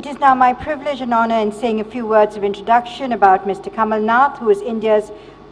It is now my privilege and honor in saying a few words of introduction about Mr. Kamal Nath, who is India's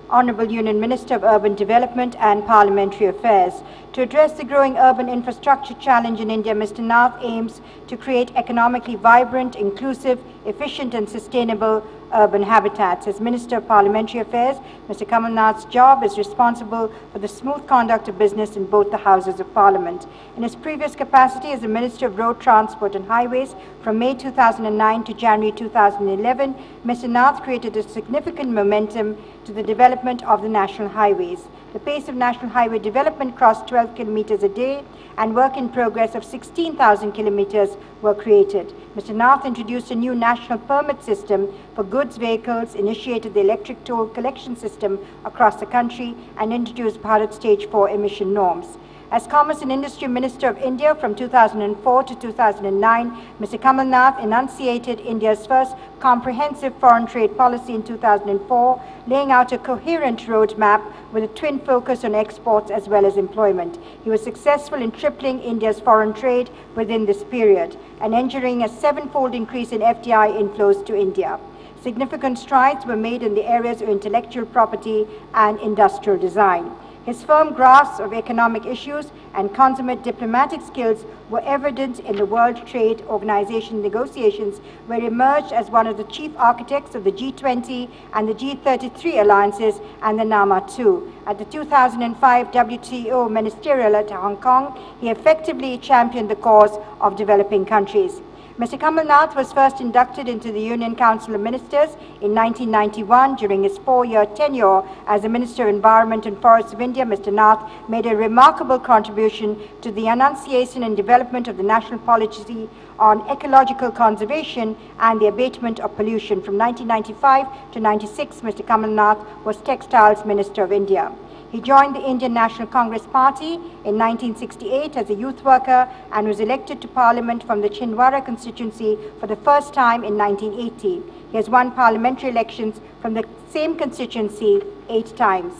Honorable Union Minister of Urban Development and Parliamentary Affairs. To address the growing urban infrastructure challenge in India, Mr. Nath aims to create economically vibrant, inclusive, efficient and sustainable urban habitats. As Minister of Parliamentary Affairs, Mr. Kamal Nath's job is responsible for the smooth conduct of business in both the Houses of Parliament. In his previous capacity as the Minister of Road Transport and Highways from May 2009 to January 2011, Mr. Nath created a significant momentum to the development of the national highways. The pace of national highway development crossed 12 kilometers a day, and work in progress of 16,000 kilometers were created. Mr. Nath introduced a new national permit system for goods vehicles, initiated the electric toll collection system across the country, and introduced Bharat Stage 4 emission norms. As Commerce and Industry Minister of India from 2004 to 2009, Mr. Kamal Nath enunciated India's first comprehensive foreign trade policy in 2004, laying out a coherent roadmap with a twin focus on exports as well as employment. He was successful in tripling India's foreign trade within this period and ensuring a seven-fold increase in FDI inflows to India. Significant strides were made in the areas of intellectual property and industrial design. His firm grasp of economic issues and consummate diplomatic skills were evident in the World Trade Organization negotiations, where he emerged as one of the chief architects of the G20 and the G33 alliances and the NAMA II. At the 2005 WTO ministerial at Hong Kong, he effectively championed the cause of developing countries. Mr. Kamal Nath was first inducted into the Union Council of Ministers in 1991. During his 4-year tenure as the Minister of Environment and Forests of India, Mr. Nath made a remarkable contribution to the enunciation and development of the national policy on ecological conservation and the abatement of pollution. From 1995 to 96, Mr. Kamal Nath was Textiles Minister of India. He joined the Indian National Congress Party in 1968 as a youth worker and was elected to Parliament from the Chhindwara constituency for the first time in 1980. He has won parliamentary elections from the same constituency 8 times.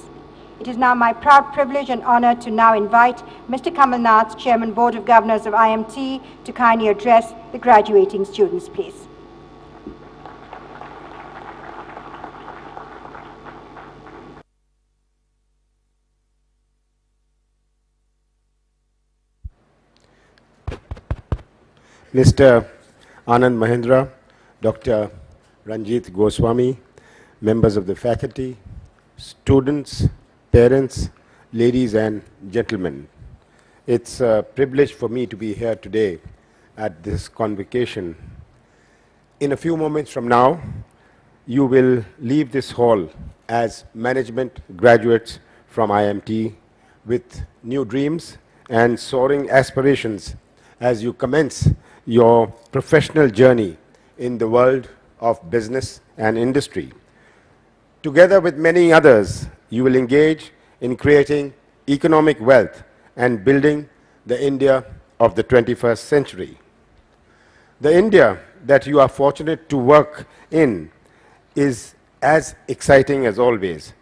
It is now my proud privilege and honor to now invite Mr. Kamal Nath, Chairman Board of Governors of IMT, to kindly address the graduating students, please. Mr. Anand Mahindra, Dr. Ranjit Goswami, members of the faculty, students, parents, ladies and gentlemen. It's a privilege for me to be here today at this convocation. In a few moments from now, you will leave this hall as management graduates from IMT with new dreams and soaring aspirations as you commence your professional journey in the world of business and industry. Together with many others, you will engage in creating economic wealth and building the India of the 21st century. The India that you are fortunate to work in is as exciting as always,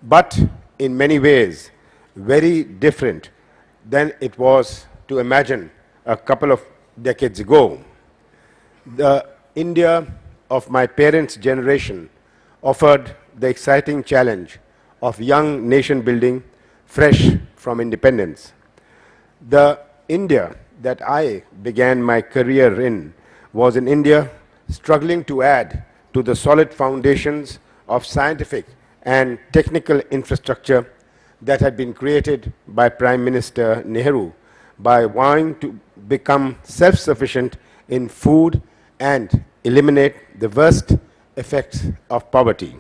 but in many ways very different than it was to imagine a couple of decades ago. The India of my parents' generation offered the exciting challenge of young nation building fresh from independence. The India that I began my career in was an India struggling to add to the solid foundations of scientific and technical infrastructure that had been created by Prime Minister Nehru by vowing to become self-sufficient in food and eliminate the worst effects of poverty.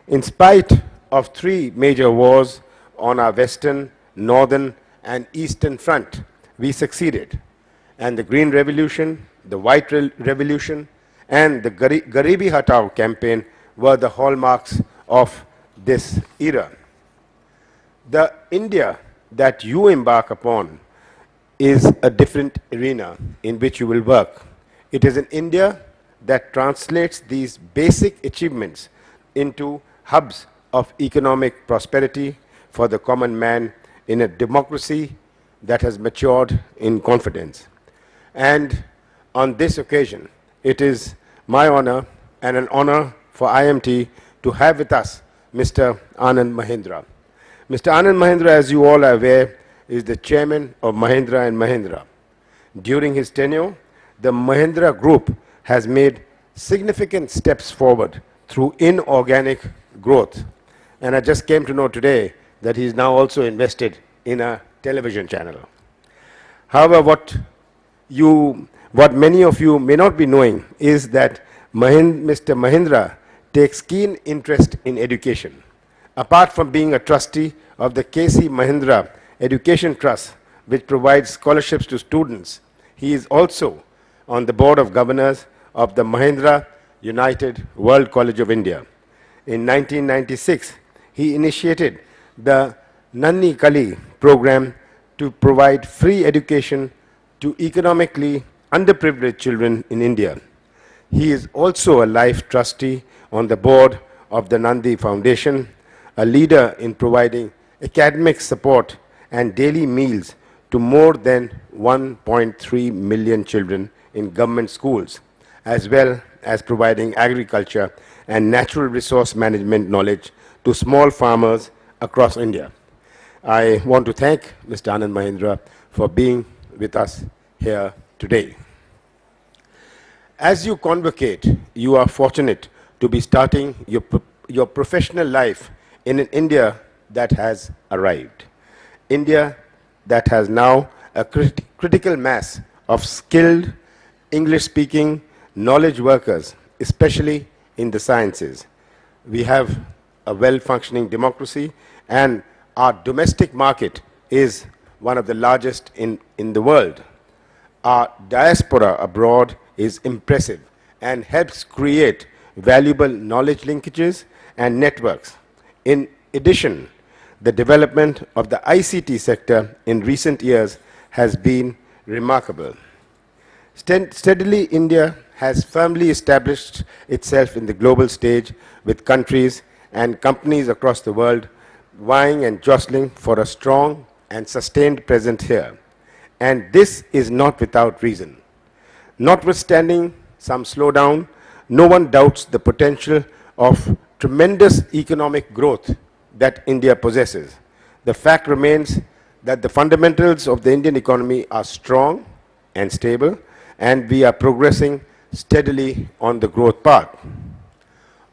In spite of 3 major wars on our western, northern and eastern front, we succeeded. And the Green Revolution, the White Revolution and the Garibi Hatao campaign were the hallmarks of this era. The India that you embark upon is a different arena in which you will work. It is an India that translates these basic achievements into hubs of economic prosperity for the common man in a democracy that has matured in confidence. And on this occasion, it is my honor and an honor for IMT to have with us Mr. Anand Mahindra. Mr. Anand Mahindra, as you all are aware, is the chairman of Mahindra and Mahindra. During his tenure, the Mahindra Group has made significant steps forward through inorganic growth. And I just came to know today that he is now also invested in a television channel. However, what many of you may not be knowing is that Mr. Mahindra takes keen interest in education. Apart from being a trustee of the KC Mahindra Education Trust, which provides scholarships to students, he is also on the board of governors of the Mahindra United World College of India. In 1996, he initiated the Nanni Kali program to provide free education to economically underprivileged children in India. He is also a life trustee on the board of the Nandi Foundation, a leader in providing academic support and daily meals to more than 1.3 million children in government schools, as well as providing agriculture and natural resource management knowledge to small farmers across India. I want to thank Mr. Anand Mahindra for being with us here today. As you convocate, you are fortunate to be starting your professional life in an India that has arrived. India that has now a critical mass of skilled, English-speaking, knowledge workers, especially in the sciences. We have a well-functioning democracy, and our domestic market is one of the largest in the world. Our diaspora abroad is impressive and helps create valuable knowledge linkages and networks. In addition, the development of the ICT sector in recent years has been remarkable. Steadily, India has firmly established itself in the global stage with countries and companies across the world vying and jostling for a strong and sustained presence here. And this is not without reason. Notwithstanding some slowdown, no one doubts the potential of tremendous economic growth that India possesses. The fact remains that the fundamentals of the Indian economy are strong and stable, and we are progressing steadily on the growth path.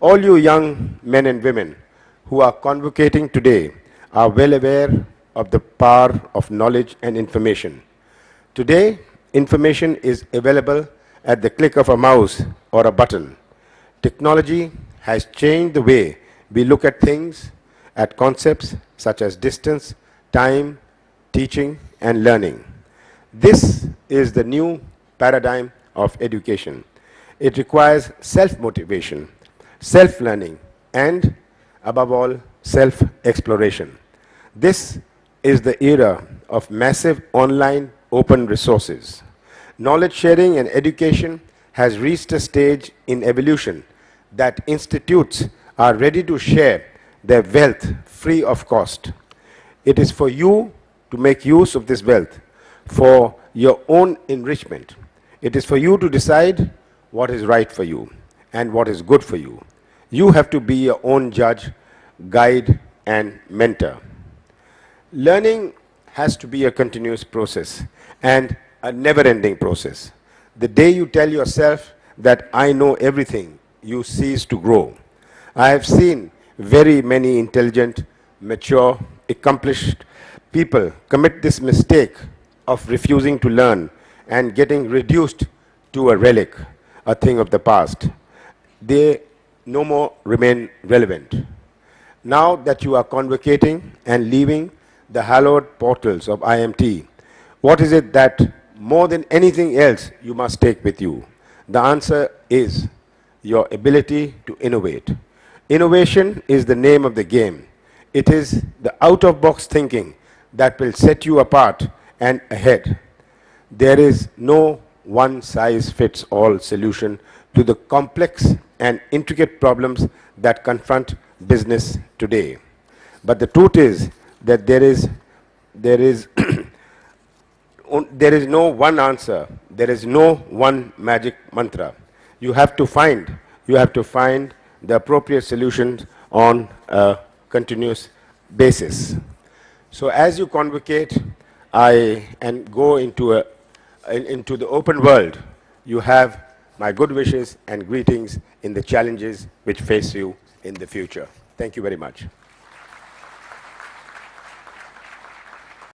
All you young men and women who are convocating today are well aware of the power of knowledge and information. Today, information is available at the click of a mouse or a button. Technology has changed the way we look at things, at concepts such as distance, time, teaching, and learning. This is the new paradigm of education. It requires self-motivation, self-learning, and, above all, self-exploration. This is the era of massive online open resources. Knowledge sharing and education has reached a stage in evolution that institutes are ready to share their wealth free of cost. It is for you to make use of this wealth for your own enrichment. It is for you to decide what is right for you and what is good for you. You have to be your own judge, guide, and mentor. Learning has to be a continuous process and a never-ending process. The day you tell yourself that I know everything, you cease to grow. I have seen very many intelligent, mature, accomplished people commit this mistake of refusing to learn and getting reduced to a relic, a thing of the past. They no more remain relevant. Now that you are convocating and leaving the hallowed portals of IMT, what is it that more than anything else you must take with you? The answer is your ability to innovate. Innovation is the name of the game. It is the out-of-box thinking that will set you apart and ahead. There is no one-size-fits-all solution to the complex and intricate problems that confront business today. But the truth is that there is no one answer, there is no one magic mantra. you have to find the appropriate solutions on a continuous basis. So as you convocate and go into the open world, you have my good wishes and greetings in the challenges which face you in the future. Thank you very much.